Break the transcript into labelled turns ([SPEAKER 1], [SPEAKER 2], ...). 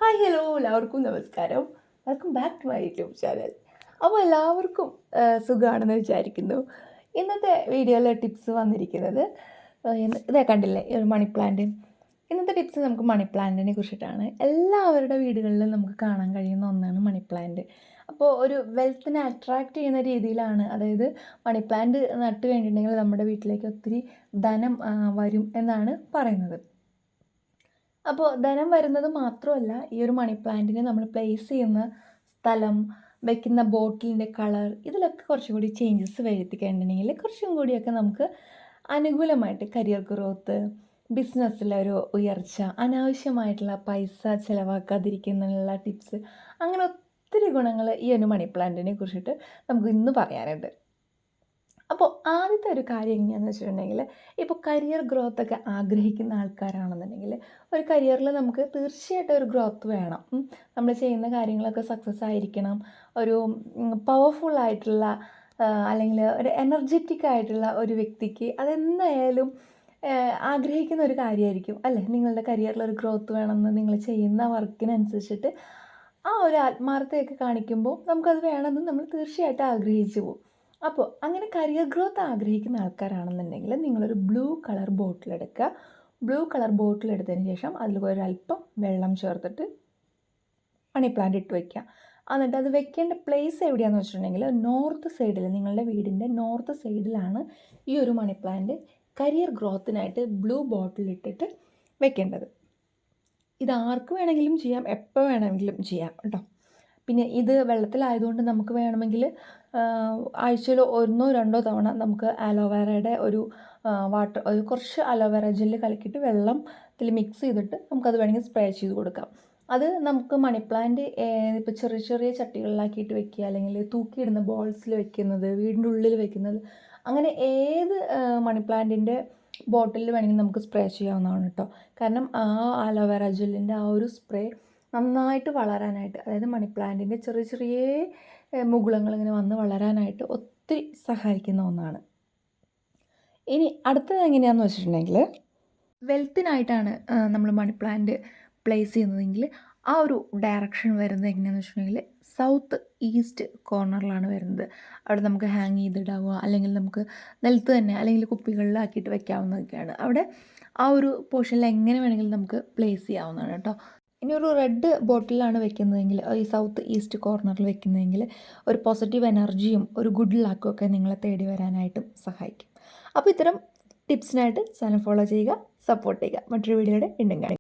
[SPEAKER 1] Hi hello എല്ലാവർക്കും നമസ്കാരം. Welcome back to my YouTube channel. അപ്പോൾ എല്ലാവർക്കും സുഖമാണെന്ന് വിചാരിക്കുന്നു. ഇന്നത്തെ വീഡിയോയിലെ ടിപ്സ് വന്നിരിക്കുന്നത് ഇതേ കണ്ടില്ലേ, ഒരു മണി പ്ലാന്റ്. ഇന്നത്തെ ടിപ്സ് നമുക്ക് മണി പ്ലാന്റിനെ കുറിച്ചിട്ടാണ്. എല്ലാവരുടെ വീടുകളിലും നമുക്ക് കാണാൻ കഴിയുന്ന ഒന്നാണ് മണി പ്ലാന്റ്. അപ്പോൾ ഒരു വെൽത്തിനെ അട്രാക്റ്റ് ചെയ്യുന്ന രീതിയിലാണ്, അതായത് മണി പ്ലാന്റ് നട്ട് കഴിഞ്ഞിട്ടുണ്ടെങ്കിൽ നമ്മുടെ വീട്ടിലേക്ക് ഒത്തിരി ധനം വരും എന്നാണ് പറയുന്നത്. അപ്പോൾ ധനം വരുന്നത് മാത്രമല്ല, ഈ ഒരു മണി പ്ലാന്റിനെ നമ്മൾ പ്ലേസ് ചെയ്യുന്ന സ്ഥലം, വെക്കുന്ന ബോട്ടിലിൻ്റെ കളർ, ഇതിലൊക്കെ കുറച്ചും കൂടി ചേഞ്ചസ് വരുത്തിക്കഴിഞ്ഞിട്ടുണ്ടെങ്കിൽ കുറച്ചും കൂടിയൊക്കെ നമുക്ക് അനുകൂലമായിട്ട് കരിയർ ഗ്രോത്ത്, ബിസിനസ്സിലൊരു ഉയർച്ച, അനാവശ്യമായിട്ടുള്ള പൈസ ചിലവാക്കാതിരിക്കുന്നതിനുള്ള ടിപ്സ്, അങ്ങനെ ഒത്തിരി ഗുണങ്ങൾ ഈ ഒരു മണി പ്ലാന്റിനെ കുറിച്ചിട്ട് നമുക്ക് ഇന്ന് പറയാനുണ്ട്. അപ്പോൾ ആദ്യത്തെ ഒരു കാര്യം എങ്ങനെയാണെന്ന് വെച്ചിട്ടുണ്ടെങ്കിൽ, ഇപ്പോൾ കരിയർ ഗ്രോത്തൊക്കെ ആഗ്രഹിക്കുന്ന ആൾക്കാരാണെന്നുണ്ടെങ്കിൽ, ഒരു കരിയറിൽ നമുക്ക് തീർച്ചയായിട്ടും ഒരു ഗ്രോത്ത് വേണം. നമ്മൾ ചെയ്യുന്ന കാര്യങ്ങളൊക്കെ സക്സസ് ആയിരിക്കണം. ഒരു പവർഫുള്ളായിട്ടുള്ള അല്ലെങ്കിൽ ഒരു എനർജറ്റിക് ആയിട്ടുള്ള ഒരു വ്യക്തിക്ക് അതെന്തായാലും ആഗ്രഹിക്കുന്ന ഒരു കാര്യമായിരിക്കും അല്ലേ. നിങ്ങളുടെ കരിയറിൽ ഒരു ഗ്രോത്ത് വേണമെന്ന് നിങ്ങൾ ചെയ്യുന്ന വർക്കിനനുസരിച്ചിട്ട് ആ ഒരു ആത്മാർത്ഥതയൊക്കെ കാണിക്കുമ്പോൾ നമുക്കത് വേണമെന്ന് നമ്മൾ തീർച്ചയായിട്ടും ആഗ്രഹിച്ചു പോകും. അപ്പോൾ അങ്ങനെ കരിയർ ഗ്രോത്ത് ആഗ്രഹിക്കുന്ന ആൾക്കാരാണെന്നുണ്ടെങ്കിൽ നിങ്ങളൊരു ബ്ലൂ കളർ ബോട്ടിൽ എടുക്കുക. ബ്ലൂ കളർ ബോട്ടിൽ എടുത്തതിന് ശേഷം അതിൽ ഒരല്പം വെള്ളം ചേർത്തിട്ട് മണി പ്ലാന്റ് ഇട്ട് വയ്ക്കുക. എന്നിട്ട് അത് വെക്കേണ്ട പ്ലേസ് എവിടെയാണെന്ന് വെച്ചിട്ടുണ്ടെങ്കിൽ നോർത്ത് സൈഡിൽ, നിങ്ങളുടെ വീടിൻ്റെ നോർത്ത് സൈഡിലാണ് ഈ ഒരു മണി പ്ലാന്റ് കരിയർ ഗ്രോത്തിനായിട്ട് ബ്ലൂ ബോട്ടിൽ ഇട്ടിട്ട് വെക്കേണ്ടത്. ഇത് ആർക്ക് വേണമെങ്കിലും ചെയ്യാം, എപ്പോൾ വേണമെങ്കിലും ചെയ്യാം കേട്ടോ. പിന്നെ ഇത് വെള്ളത്തിലായതുകൊണ്ട് നമുക്ക് വേണമെങ്കിൽ ആഴ്ചയിൽ 1-2 തവണ നമുക്ക് അലോവേറയുടെ ഒരു കുറച്ച് അലോവേറ ജെല്ല് കലക്കിയിട്ട് വെള്ളത്തിൽ മിക്സ് ചെയ്തിട്ട് നമുക്കത് വേണമെങ്കിൽ സ്പ്രേ ചെയ്ത് കൊടുക്കാം. അത് നമുക്ക് മണി പ്ലാന്റ് ഇപ്പോൾ ചെറിയ ചെറിയ ചട്ടികളിലാക്കിയിട്ട് വെക്കുക, അല്ലെങ്കിൽ തൂക്കിയിടുന്ന ബോൾസിൽ വെക്കുന്നത്, വീടിൻ്റെ ഉള്ളിൽ വെക്കുന്നത്, അങ്ങനെ ഏത് മണി പ്ലാന്റിൻ്റെ ബോട്ടിലിൽ വേണമെങ്കിൽ നമുക്ക് സ്പ്രേ ചെയ്യാവുന്നതാണ് കേട്ടോ. കാരണം ആ അലോവേറ ജെല്ലിൻ്റെ ആ ഒരു സ്പ്രേ നന്നായിട്ട് വളരാനായിട്ട്, അതായത് മണി പ്ലാന്റിൻ്റെ ചെറിയ ചെറിയ മുകുളങ്ങൾ ഇങ്ങനെ വന്ന് വളരാനായിട്ട് ഒത്തിരി സഹായിക്കുന്ന ഒന്നാണ്. ഇനി അടുത്തത് എങ്ങനെയാണെന്ന് വെച്ചിട്ടുണ്ടെങ്കിൽ, വെൽത്തിനായിട്ടാണ് നമ്മൾ മണി പ്ലാന്റ് പ്ലേസ് ചെയ്യുന്നതെങ്കിൽ ആ ഒരു ഡയറക്ഷൻ വരുന്നത് എങ്ങനെയാണെന്ന് വെച്ചിട്ടുണ്ടെങ്കിൽ സൗത്ത് ഈസ്റ്റ് കോർണറിലാണ് വരുന്നത്. അവിടെ നമുക്ക് ഹാങ് ചെയ്തിടാവുക, അല്ലെങ്കിൽ നമുക്ക് നിലത്ത് തന്നെ, അല്ലെങ്കിൽ കുപ്പികളിലാക്കിയിട്ട് വെക്കാവുന്നതൊക്കെയാണ്. അവിടെ ആ ഒരു പോർഷനിൽ എങ്ങനെ വേണമെങ്കിലും നമുക്ക് പ്ലേസ് ചെയ്യാവുന്നതാണ് കേട്ടോ. ഇനി ഒരു റെഡ് ബോട്ടിലാണ് വെക്കുന്നതെങ്കിൽ, ഈ സൗത്ത് ഈസ്റ്റ് കോർണറിൽ വെക്കുന്നതെങ്കിൽ ഒരു പോസിറ്റീവ് എനർജിയും ഒരു ഗുഡ് ലക്കും ഒക്കെ നിങ്ങളെ തേടി വരാനായിട്ടും സഹായിക്കും. അപ്പോൾ ഇത്തരം ടിപ്സിനായിട്ട് ചാനൽ ഫോളോ ചെയ്യുക, സപ്പോർട്ട് ചെയ്യുക. മറ്റൊരു വീഡിയോയുടെ വീണ്ടും കാണുക.